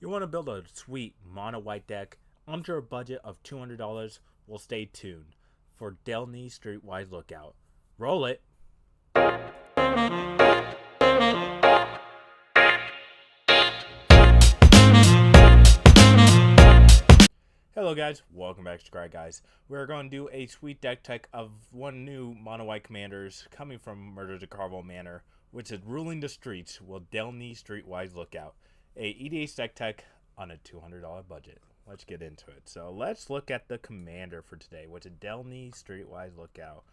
You want to build a sweet mono white deck under a budget of $200? Well, stay tuned for Delney Streetwise Lookout. Roll it. Hello guys, welcome back to Scry Guys. We're going to do a sweet deck tech of one new mono white commanders coming from Murder to Carvel Manor, which is ruling the streets with Delney Streetwise Lookout. A EDH deck tech on a $200 budget. Let's get into it. So let's look at the commander for today, which is Delney Streetwise Lookout.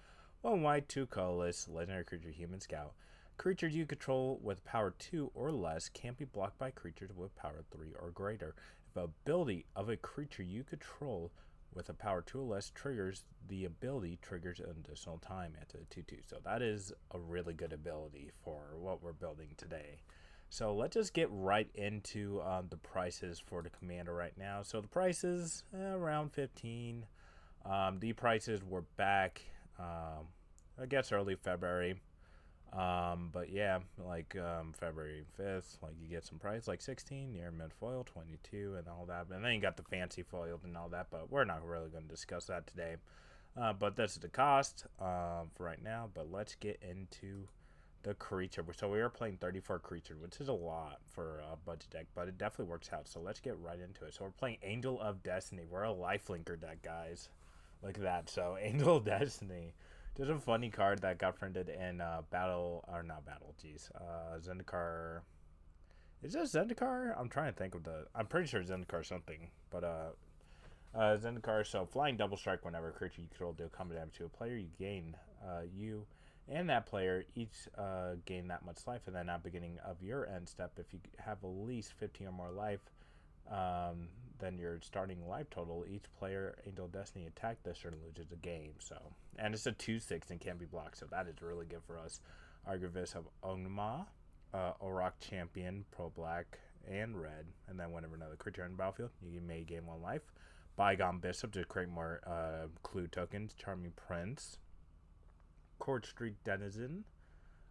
1 white, 2 colorless, legendary creature, human scout. Creatures you control with power 2 or less can't be blocked by creatures with power 3 or greater. If the ability of a creature you control with a power 2 or less triggers, the ability triggers an additional time at a 2/2. So that is a really good ability for what we're building today. So let's just get right into the prices for the commander right now. So the prices around 15. The prices were back, I guess early February. But yeah, like February 5th, like you get some price like 16 near mid foil, 22, and all that. And then you got the fancy foiled and all that. But we're not really going to discuss that today. But this is the cost for right now. But let's get into the creature. So we are playing 34 creature, which is a lot for a budget deck, but it definitely works out. So let's get right into it. So we're playing Angel of Destiny. We're a lifelinker deck, guys. Look at that. So Angel of Destiny. There's a funny card that got printed in Zendikar. Is this Zendikar? I'm trying to think of I'm pretty sure Zendikar something, but Zendikar. So flying double strike. Whenever a creature you control deal combat damage to a player, you gain you and that player each gain that much life, and then at the beginning of your end step, if you have at least 15 or more life, then your starting life total, each player Angel of Destiny attack this turn loses a game. So, and it's a 2/6 and can't be blocked, so that is really good for us. Archivist of Ongma, Auroch Champion, Pro Black and Red, and then whenever another creature on the battlefield, you may gain 1 life. Bygone Bishop to create more clue tokens. Charming Prince, Court Street Denizen,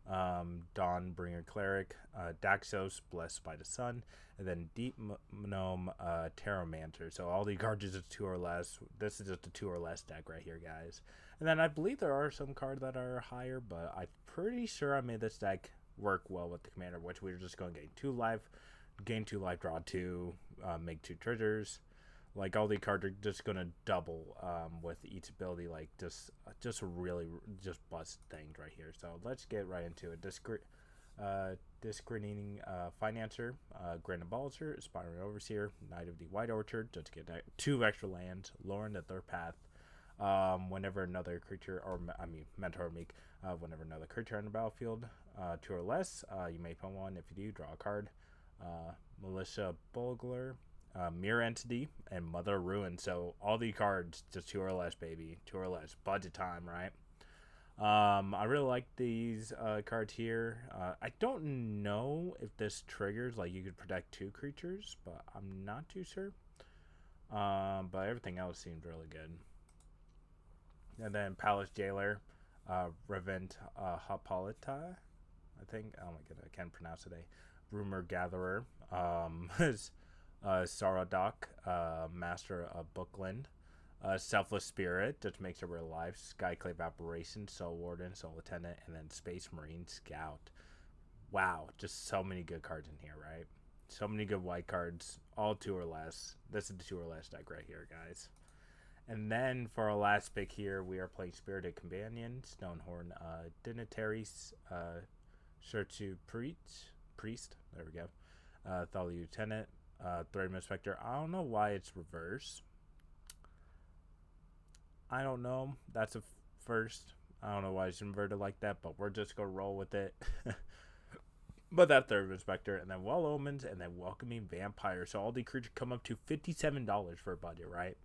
Dawnbringer Cleric, Daxos, Blessed by the Sun, and then Deep Gnome, Terramancer. So all the cards are 2 or less. This is just a 2 or less deck right here, guys. And then I believe there are some cards that are higher, but I'm pretty sure I made this deck work well with the commander, which we're just going to gain 2 life, gain 2 life, draw 2, make 2 triggers. Like all the cards are just gonna double with each ability, like just really just bust things right here. So let's get right into it. Discrediting Financer, Grand Abolisher, Aspiring Overseer, Knight of the White Orchard, just to get 2 extra lands, Lauren the Third Path. Whenever another creature, Mentor Meek, whenever another creature on the battlefield, 2 or less, you may put 1. If you do, draw a card. Militia Bugler, Mirror Entity, and Mother Ruin. So all the cards just 2 or less, baby. 2 or less. Budget time, right? I really like these cards here. I don't know if this triggers, like you could protect 2 creatures, but I'm not too sure. But everything else seems really good. And then Palace Jailer, Revent Hippolyta, I think. Oh my god, I can't pronounce it. Rumor Gatherer, Saradok, Master of Bookland, Selfless Spirit, that makes her alive, Skyclave Apparition, Soul Warden, Soul Lieutenant, and then Space Marine Scout. Wow, just so many good cards in here, right? So many good white cards, all 2 or less. This is the 2 or less deck right here, guys. And then for our last pick here, we are playing Spirited Companion, Stonehorn, Dignitary, Shirtu Priest, there we go, Thali Lieutenant, Threadman Spectre. I don't know why it's reverse. I don't know. That's a first. I don't know why it's inverted like that, but we're just going to roll with it. But that Threadman Spectre, and then Well Omens, and then Welcoming Vampire. So all the creatures come up to $57 for a budget, right?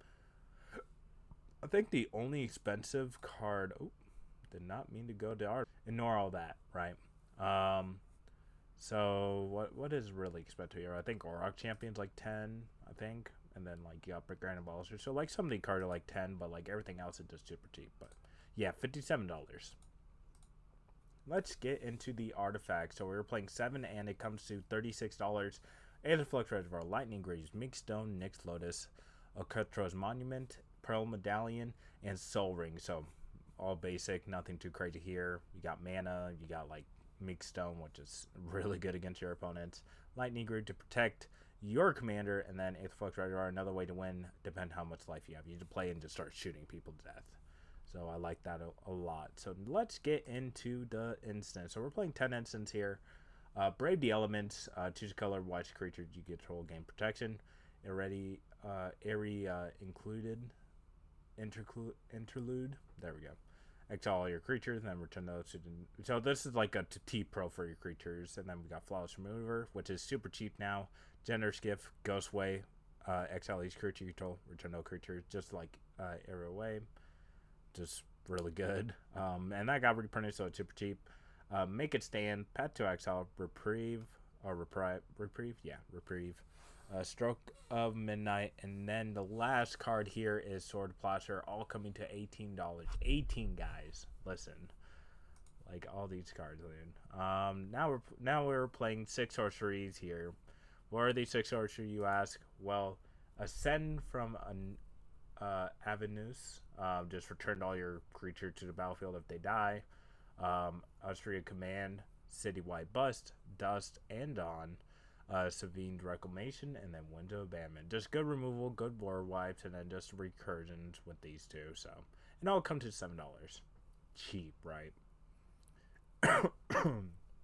I think the only expensive card... Oh, did not mean to go to art. Ignore all that, right? So what is really expensive here? I think Auroch Champion's like 10, I think. And then like you got Grand Abolisher. So like some of the cards are like 10, but like everything else is just super cheap. But yeah, $57. Let's get into the artifact. So we were playing 7 and it comes to $36. Aetherflux Reservoir, Lightning Greaves, Migstone, Nyx Lotus, Oketro's Monument, Pearl Medallion, and Soul Ring. So all basic, nothing too crazy here. You got mana, you got like Migstone, which is really good against your opponents. Lightning Greave to protect your commander, and then Aetherflux Reservoir, another way to win, depending how much life you have. You just play and just start shooting people to death. So I like that a lot. So let's get into the instance. So we're playing 10 instants here. Brave the Elements. Choose a color, watch creature you control, gain protection. Airy interlude. There we go. Exile all your creatures, and then return those to the... So this is like a T Pro for your creatures. And then we got Flawless Remover, which is super cheap now. Generous Gift, Ghostway, exile each creature you control, return no creatures, just like Arrow Away. Just really good. And that got reprinted, so it's super cheap. Make It Stand, Path to Exile, Reprieve. Stroke of Midnight, and then the last card here is Sword Plaster, all coming to $18. 18, guys. Listen, like all these cards, dude. Now we're playing 6 sorceries here. What are these 6 sorceries, you ask? Well, Ascend from Avenus. Just return all your creatures to the battlefield if they die. Austria Command, Citywide Bust, Dust, and Dawn. Savine's Reclamation, and then Window Abandonment. Just good removal, good board wipes, and then just recursions with these two. So, and all come to $7. Cheap, right?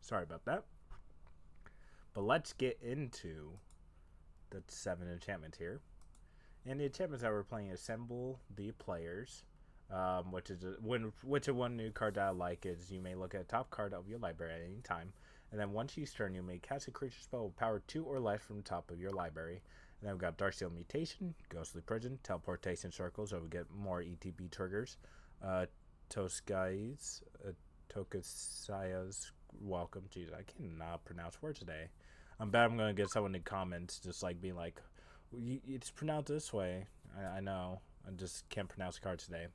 Sorry about that. But let's get into the 7 enchantments here. And the enchantments that we're playing: Assemble the Players, which is one new card that I like is you may look at the top card of your library at any time. And then once each turn, you may cast a creature spell with power 2 or less from the top of your library. And then we've got Darksteel Mutation, Ghostly Prison, Teleportation Circle, so we get more ETB triggers. Toskai's Welcome. Jeez, I cannot pronounce words today. I'm bet I'm going to get someone in comments just like being like, it's pronounced this way. I know. I just can't pronounce the cards today.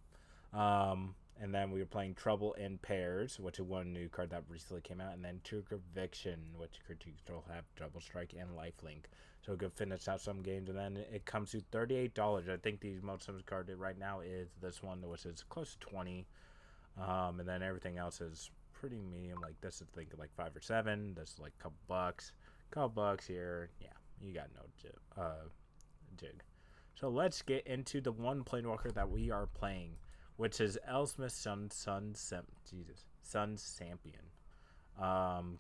And then we were playing Trouble in Pairs, which is one new card that recently came out. And then True Conviction, which creature control have Double Strike and Lifelink. So we could finish out some games. And then it comes to $38. I think the most of the card right now is this one, which is close to $20. And then everything else is pretty medium. Like this is think like $5 or $7. This is like a couple bucks. Couple bucks here. Yeah, you got no jig. So let's get into the one Planeswalker that we are playing, which is Elsmith Sun Sampion.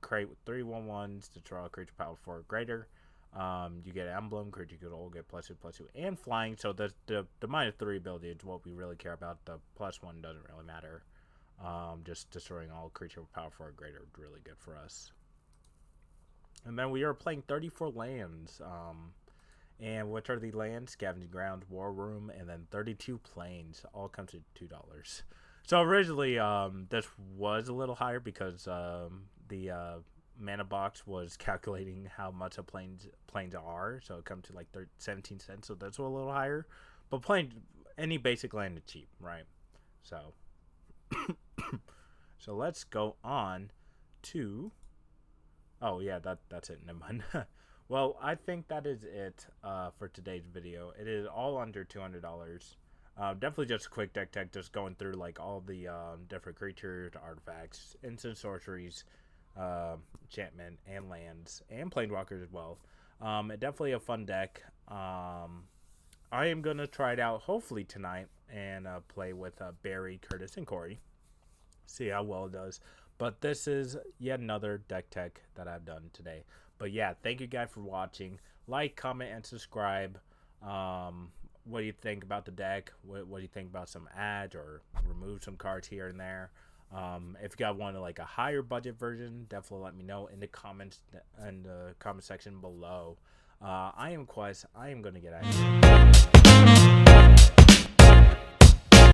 Create with 3/1/1s to draw a creature power 4 or greater. You get Emblem, creature could all get +2/+2 and flying. So the -3 ability is what we really care about. The +1 doesn't really matter. Just destroying all creature with power 4 or greater is really good for us. And then we are playing 34 lands. And which are the lands? Scavenging Ground, War Room, and then 32 Plains. All come to $2. So originally, this was a little higher because the mana box was calculating how much a plains are. So it comes to like 17 cents. So that's a little higher. But any basic land is cheap, right? So, so let's go on to. Oh yeah, that's it. Never mind. Well, I think that is it for today's video. It is all under $200. Definitely just a quick deck tech, just going through like all the different creatures, artifacts, instant sorceries, enchantment, and lands, and planeswalkers as well. Definitely a fun deck. I am gonna try it out hopefully tonight and play with Barry, Curtis, and Corey. See how well it does. But this is yet another deck tech that I've done today. But yeah, thank you guys for watching. Like, comment, and subscribe. What do you think about the deck? What do you think about some ads or remove some cards here and there? If you got one like a higher budget version, definitely let me know in the comments section below. I am Quest. I am gonna get out of here.